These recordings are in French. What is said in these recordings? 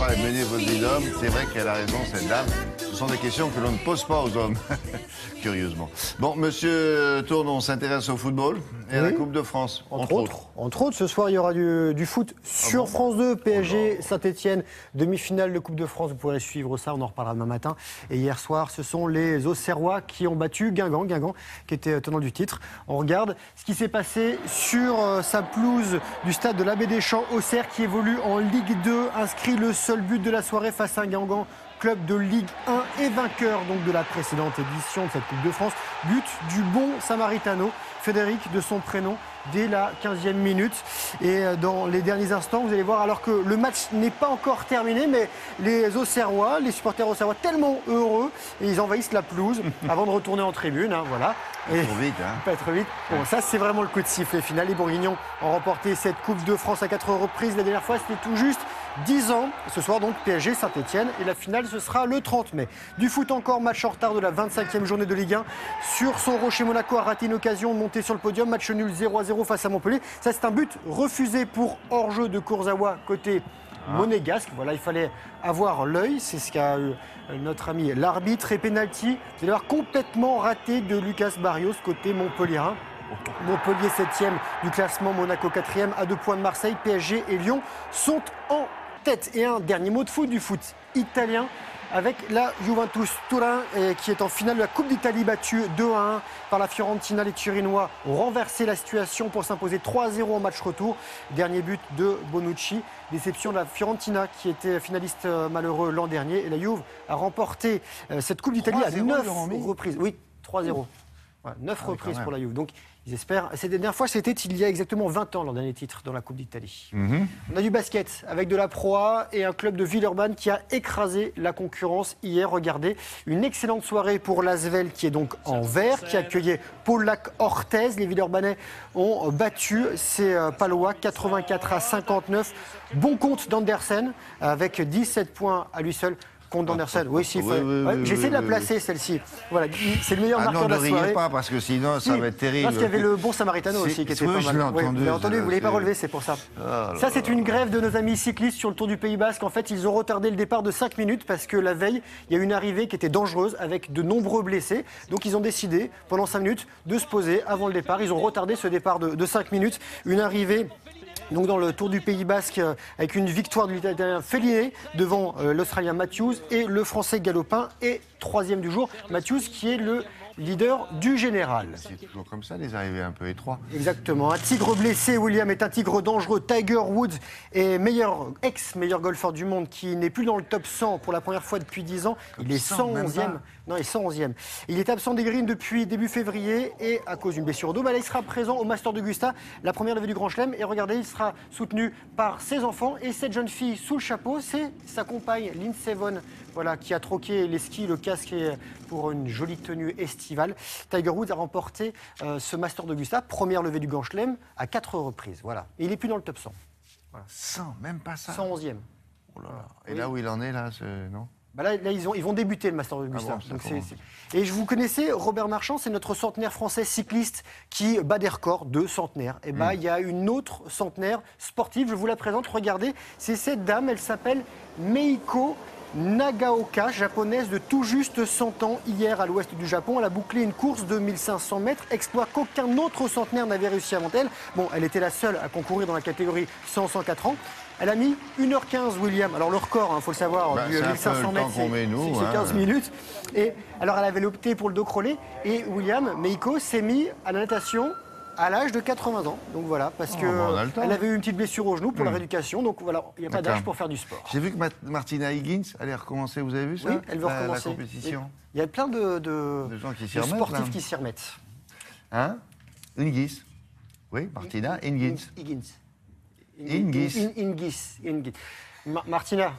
pas mener votre vie d'homme. C'est vrai qu'elle a raison, cette dame. Ce sont des questions que l'on ne pose pas aux hommes, curieusement. Bon, monsieur Tournon, on s'intéresse au football et à la Coupe de France, entre autres. Entre autres, ce soir, il y aura du foot sur France 2, PSG, Saint-Etienne, demi-finale de Coupe de France. Vous pourrez suivre ça, on en reparlera demain matin. Et hier soir, ce sont les Auxerrois qui ont battu Guingamp, qui était tenant du titre. On regarde ce qui s'est passé sur sa pelouse du stade de l'Abbé Deschamps. Auxerre qui évolue en Ligue 2, inscrit le seul but de la soirée face à un Guingamp, club de Ligue 1 et vainqueur donc de la précédente édition de cette Coupe de France. But du bon Samaritano, Frédéric de son prénom, dès la 15e minute. Et dans les derniers instants, vous allez voir, alors que le match n'est pas encore terminé, mais les Auxerrois, les supporters auxerrois, tellement heureux, et ils envahissent la pelouse avant de retourner en tribune. Voilà. Pas trop vite, hein. Pas trop vite. Bon, ça, c'est vraiment le coup de sifflet final. Les Bourguignons ont remporté cette Coupe de France à 4 reprises. La dernière fois, c'était tout juste 10 ans. Ce soir, donc, PSG Saint-Etienne. Et la finale, ce sera le 30 mai. Du foot encore, match en retard de la 25e journée de Ligue 1. Sur son rocher, Monaco a raté une occasion de monter sur le podium. Match nul 0-0 face à Montpellier. Ça, c'est un but refusé pour hors-jeu de Kurzawa côté monégasque. Voilà, il fallait avoir l'œil. C'est ce qu'a eu notre ami l'arbitre. Et pénalty, vous allez voir, complètement raté de Lucas Barrios côté montpelliérain. Montpellier 7e du classement, Monaco 4e à 2 points de Marseille. PSG et Lyon sont en tête. Et un dernier mot de foot, du foot italien, avec la Juventus Turin qui est en finale de la Coupe d'Italie, battue 2-1 par la Fiorentina. Les Turinois ont renversé la situation pour s'imposer 3-0 en match retour. Dernier but de Bonucci. Déception de la Fiorentina qui était finaliste malheureux l'an dernier. Et la Juve a remporté cette Coupe d'Italie à 9 reprises. Oui, 3-0. Voilà, 9 reprises pour la Juve. Donc, ils espèrent. Cette dernière fois, c'était il y a exactement 20 ans, leur dernier titre dans la Coupe d'Italie. On a du basket avec de la Pro A et un club de Villeurbanne qui a écrasé la concurrence hier. Regardez, une excellente soirée pour l'Asvel qui est donc en vert, qui accueillait Paul-Lac Orthez. Les Villeurbanais ont battu ces Palois 84-59. Bon compte d'Andersen avec 17 points à lui seul. Contre d'Andersen, oui, si. J'ai essayé de la placer, celle-ci. Voilà, c'est le meilleur marqueur de la soirée. Ne riez pas, parce que sinon, ça va être terrible. Parce qu'il y avait le bon Samaritano aussi, qui était pas mal. Je l'ai entendu. Vous l'avez entendu, vous ne l'avez pas relevé, c'est pour ça. Ça, c'est une grève de nos amis cyclistes sur le Tour du Pays Basque. En fait, ils ont retardé le départ de 5 minutes parce que la veille, il y a eu une arrivée qui était dangereuse avec de nombreux blessés. Donc, ils ont décidé, pendant 5 minutes, de se poser avant le départ. Ils ont retardé ce départ de 5 minutes. Une arrivée... Donc dans le Tour du Pays Basque, avec une victoire de l'Italien Fellini devant l'Australien Matthews et le Français Galopin et 3e du jour, Matthews qui est le leader du général. C'est toujours comme ça, les arrivées un peu étroites. Exactement. Un tigre blessé, William est un tigre dangereux. Tiger Woods est ex-meilleur golfeur du monde qui n'est plus dans le top 100 pour la première fois depuis 10 ans. Il est 111e. Non, il est 111e. Il est absent des greens depuis début février et à cause d'une blessure au dos, il sera présent au Master d'Augusta, la première levée du Grand Chelem. Et regardez, il sera soutenu par ses enfants et cette jeune fille sous le chapeau, c'est sa compagne Lindsey Vonn, voilà, qui a troqué les skis, le casque pour une jolie tenue estivale. Tiger Woods a remporté ce Master d'Augusta, première levée du Grand Chelem, à 4 reprises. Voilà. Et il n'est plus dans le top 100. Voilà. 100, même pas ça. 111e. Oh là là. Et là où il en est, là, non? Là, ils vont débuter le Master d'Augusta. Et vous connaissez Robert Marchand, c'est notre centenaire français cycliste qui bat des records de centenaires. Et il y a une autre centenaire sportive, je vous la présente, regardez, c'est cette dame, elle s'appelle Meiko Nagaoka, japonaise de tout juste 100 ans, hier à l'ouest du Japon. Elle a bouclé une course de 1500 mètres, exploit qu'aucun autre centenaire n'avait réussi avant elle. Bon, elle était la seule à concourir dans la catégorie 100-104 ans. Elle a mis 1h15, William. Alors le record, faut le savoir, du 1500 mètres, c'est 15 minutes. Et alors elle avait opté pour le dos crawlé. Et William, Meiko, s'est mis à la natation à l'âge de 80 ans. Donc voilà, parce qu'elle avait eu une petite blessure au genou pour la rééducation. Donc voilà, il n'y a pas d'âge pour faire du sport. J'ai vu que Martina Higgins allait recommencer, vous avez vu ça? Oui, elle veut recommencer. La compétition. Il y a plein de gens qui sportifs qui s'y remettent. Hein? Hingis. Oui, Martina Higgins. Martina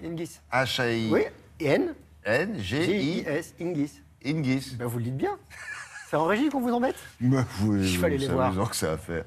Hingis. H-A-I. Oui, N. N-G-I-S. Hingis. Ben, vous le dites bien. C'est en régie qu'on vous embête? Oui, il fallait les voir. C'est amusant que ça a fait.